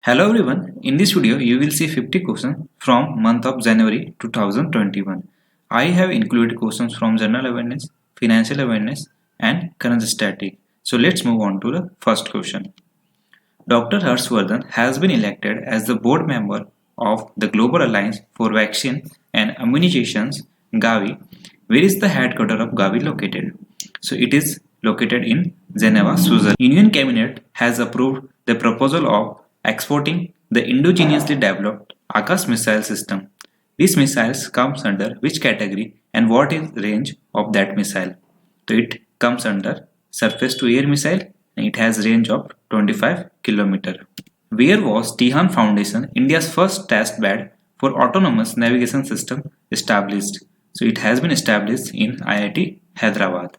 Hello everyone, in this video you will see 50 questions from month of January 2021. I have included questions from general awareness, financial awareness and current static. So let's move on to the first question. Dr. Harshvardhan has been elected as the board member of the Global Alliance for Vaccine and Immunizations Gavi. Where is the headquarters of Gavi located? So it is located in Geneva, Switzerland. Union Cabinet has approved the proposal of exporting the indigenously developed Akash missile system. This missile comes under which category and what is the range of that missile? So it comes under surface to air missile and it has range of 25 km. Where was Tihan Foundation, India's first test bed for autonomous navigation system established? So it has been established in IIT Hyderabad.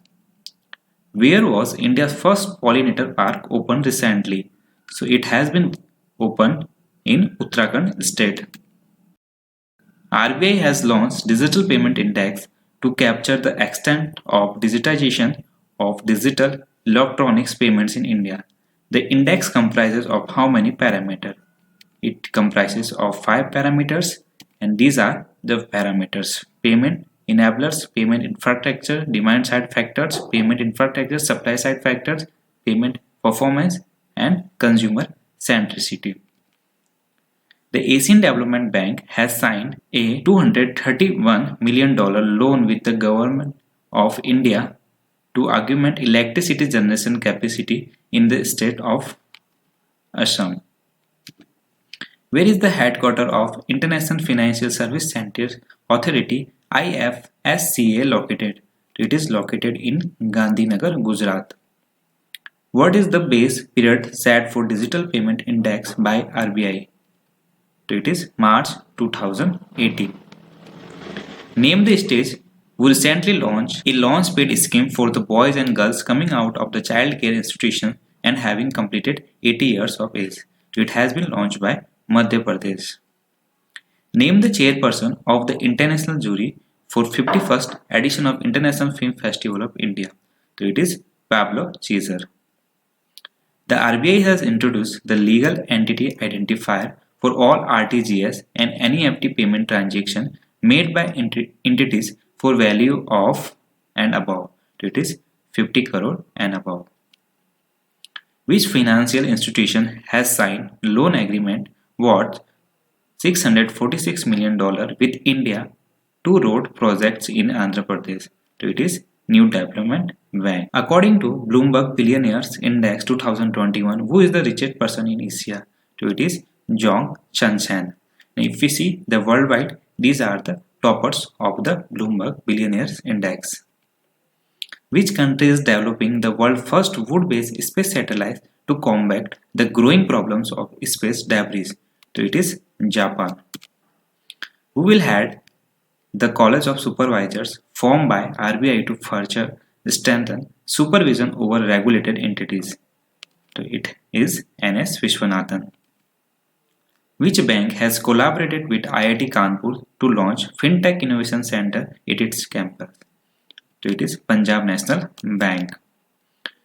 Where was India's first pollinator park opened recently? So it has been opened in Uttarakhand state. RBI has launched Digital Payment Index to capture the extent of digitization of digital electronics payments in India. The index comprises of how many parameters? It comprises of 5 parameters and these are the parameters: payment enablers, payment infrastructure, demand side factors, payment infrastructure, supply side factors, payment performance and consumer centricity. The Asian Development Bank has signed a $231 million loan with the Government of India to augment electricity generation capacity in the state of Assam. Where is the headquarters of International Financial Service Centres Authority IFSCA located? It is located in Gandhinagar, Gujarat. What is the base period set for Digital Payment Index by RBI? It is March 2018. Name the state who recently launched a launch paid scheme for the boys and girls coming out of the child care institution and having completed 80 years of age. It has been launched by Madhya Pradesh. Name the chairperson of the international jury for 51st edition of International Film Festival of India. So it is Pablo Cesar. The RBI has introduced the legal entity identifier for all RTGS and NEFT payment transaction made by entities for value of and above. It is 50 crore and above. Which financial institution has signed loan agreement worth $646 million with India two road projects in Andhra Pradesh? So it is New Development Bank. According to Bloomberg Billionaires Index 2021, who is the richest person in Asia? So it is Zhong Chanshan. If we see the worldwide, these are the toppers of the Bloomberg Billionaires Index. Which country is developing the world's first wood-based space satellite to combat the growing problems of space debris? So it is Japan. Who will head the College of Supervisors formed by RBI to further strengthen supervision over regulated entities? So it is NS Vishwanathan. Which bank has collaborated with IIT Kanpur to launch FinTech Innovation Center at its campus? So it is Punjab National Bank.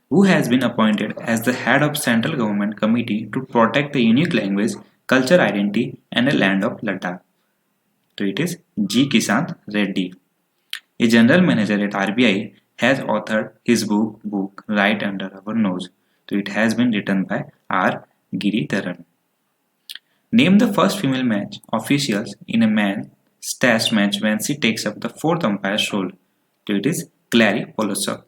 Who has been appointed as the head of Central Government Committee to protect the unique language, culture identity and the land of Ladakh? So it is G. Kishan Reddy. A general manager at RBI has authored his book Right Under Our Nose. So it has been written by R. Giridharan. Name the first female match officials in a men's test match when she takes up the fourth umpire's role. So it is Clary Polosuk.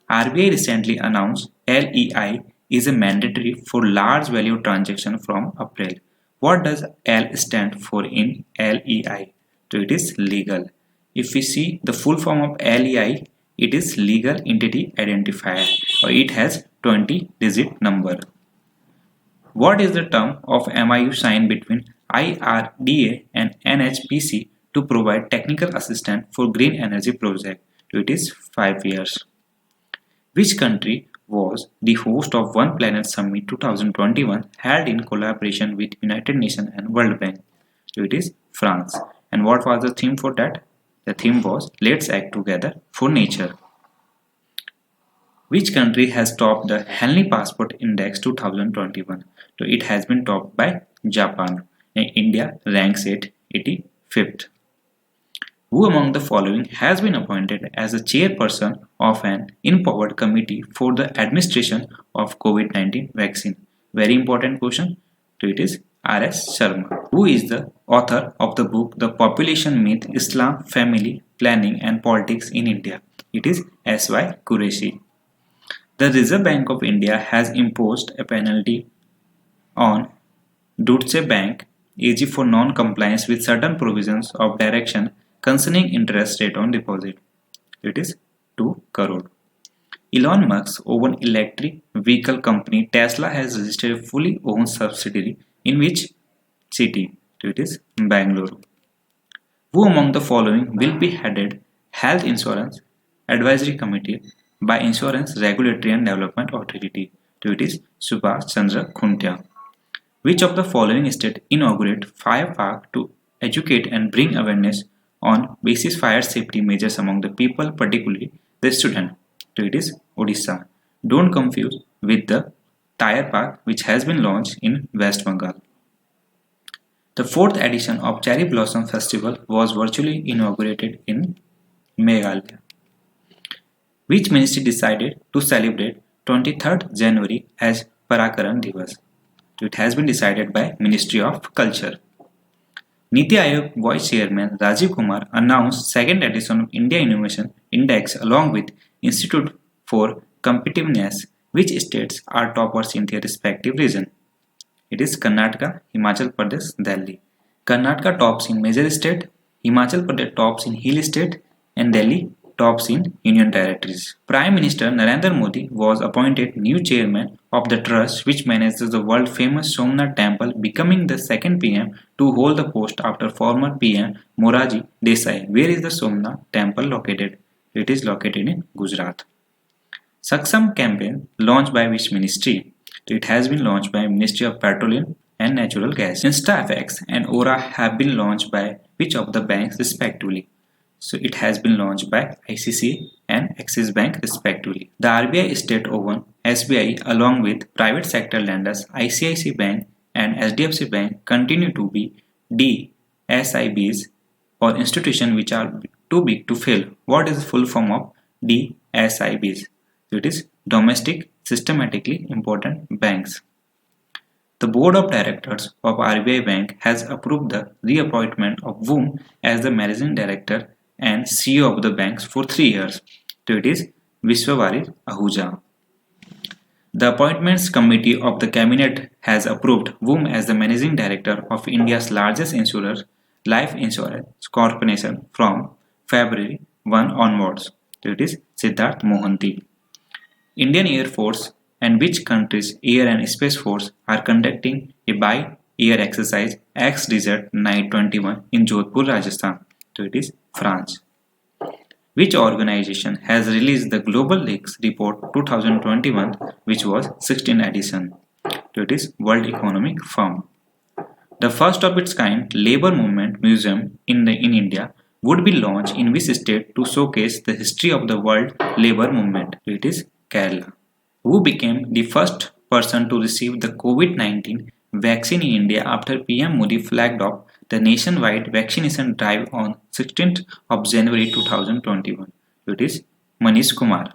RBI recently announced LEI is a mandatory for large value transaction from April. What does L stand for in LEI? So it is legal. If we see the full form of LEI, it is Legal Entity Identifier or it has 20-digit number. What is the term of MIU signed between IRDA and NHPC to provide technical assistance for green energy project? It is 5 years. Which country was the host of One Planet Summit 2021 held in collaboration with United Nations and World Bank? It is France. And what was the theme for that? The theme was Let's Act Together for Nature. Which country has topped the Henley Passport Index 2021? So it has been topped by Japan, and India ranks at 85th. Who among the following has been appointed as the chairperson of an empowered committee for the administration of COVID-19 vaccine? Very important question. So it is R.S. Sharma. Who is the author of the book The Population Myth, Islam, Family Planning and Politics in India? It is S.Y. Qureshi. The Reserve Bank of India has imposed a penalty on Deutsche Bank AG for non-compliance with certain provisions of direction concerning interest rate on deposit. It is 2 crore. Elon Musk's own electric vehicle company Tesla has registered a fully owned subsidiary in which city? It is Bangalore. Who among the following will be headed Health Insurance Advisory Committee by Insurance Regulatory and Development Authority? It is Subhash Chandra Khuntia. Which of the following state inaugurate fire park to educate and bring awareness on basic fire safety measures among the people, particularly the student? So it is Odisha. Don't confuse with the tire park which has been launched in West Bengal. The fourth edition of Cherry Blossom Festival was virtually inaugurated in Meghalaya. Which ministry decided to celebrate 23rd January as Parakaran Divas? It has been decided by Ministry of Culture. Niti Aayog Vice Chairman Rajiv Kumar announced second edition of India Innovation Index along with Institute for Competitiveness, which states are toppers in their respective region. It is Karnataka, Himachal Pradesh, Delhi. Karnataka tops in major state, Himachal Pradesh tops in hill state, and Delhi tops in union territories. Prime Minister Narendra Modi was appointed new chairman of the trust which manages the world famous Somnath temple, becoming the second PM to hold the post after former PM Moraji Desai. Where is the Somnath temple located? It is located in Gujarat. Saksam campaign launched by which ministry? It has been launched by Ministry of Petroleum and Natural Gas. InstaFX and Aura have been launched by which of the banks respectively? So it has been launched by ICICI and Axis Bank respectively. The RBI state-owned SBI along with private sector lenders ICICI Bank and SDFC Bank continue to be DSIBs or institutions which are too big to fail. What is the full form of DSIBs? So it is domestic systematically important banks. The board of directors of RBI Bank has approved the reappointment of whom as the managing director and CEO of the banks for 3 years. So it is Vishwabarir Ahuja. The Appointments Committee of the Cabinet has approved whom as the managing director of India's largest insurer, Life Insurance Corporation from February 1 onwards. So it is Siddharth Mohanty. Indian Air Force and which country's Air and Space Force are conducting a by-air exercise X Desert Night 21 in Jodhpur, Rajasthan. So it is France. Which organization has released the Global Lakes Report 2021, which was 16th edition? So it is World Economic Forum. The first of its kind labor movement museum in India would be launched in which state to showcase the history of the world labor movement? So it is Kerala. Who became the first person to receive the COVID-19 vaccine in India after PM Modi flagged off the nationwide vaccination drive on 16th of January 2021. It is Manish Kumar.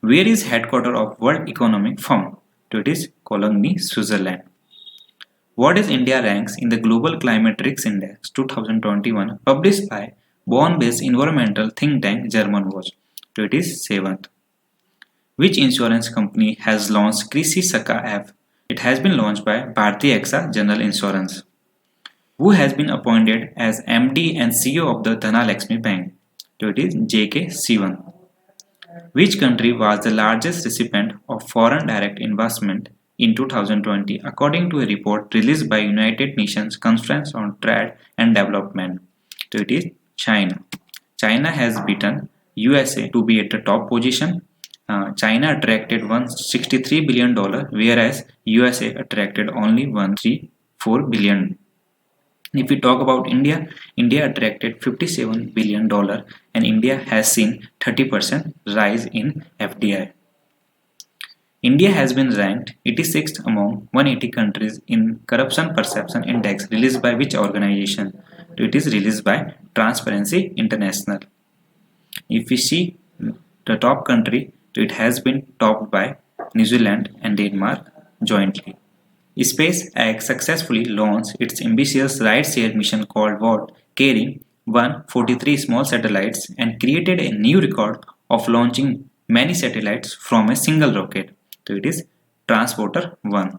Where is headquarters of World Economic Forum? It is Cologne, Switzerland. What is India ranks in the Global Climate Risk Index 2021 published by Bonn-based environmental think tank German Watch? It is 7th. Which insurance company has launched Krishi Sakha app? It has been launched by Bharti AXA General Insurance. Who has been appointed as MD and CEO of the Dhanalaxmi Bank? So it is J.K. Sivan. Which country was the largest recipient of foreign direct investment in 2020 according to a report released by United Nations Conference on Trade and Development? So it is China. China has beaten USA to be at the top position. China attracted $163 billion, whereas USA attracted only $134 billion. If we talk about India, India attracted $57 billion and India has seen 30% rise in FDI. India has been ranked 86th among 180 countries in Corruption Perception Index released by which organization? It is released by Transparency International. If we see the top country, it has been topped by New Zealand and Denmark jointly. SpaceX successfully launched its ambitious rideshare mission called WAT, carrying 143 small satellites and created a new record of launching many satellites from a single rocket. So it is Transporter 1.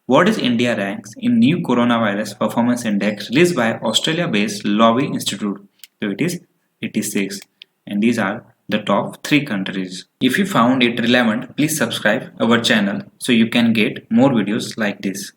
What is India ranks in new coronavirus performance index released by Australia-based Lobby Institute? So it is 86. And these are the top 3 countries. If you found it relevant, please subscribe our channel so you can get more videos like this.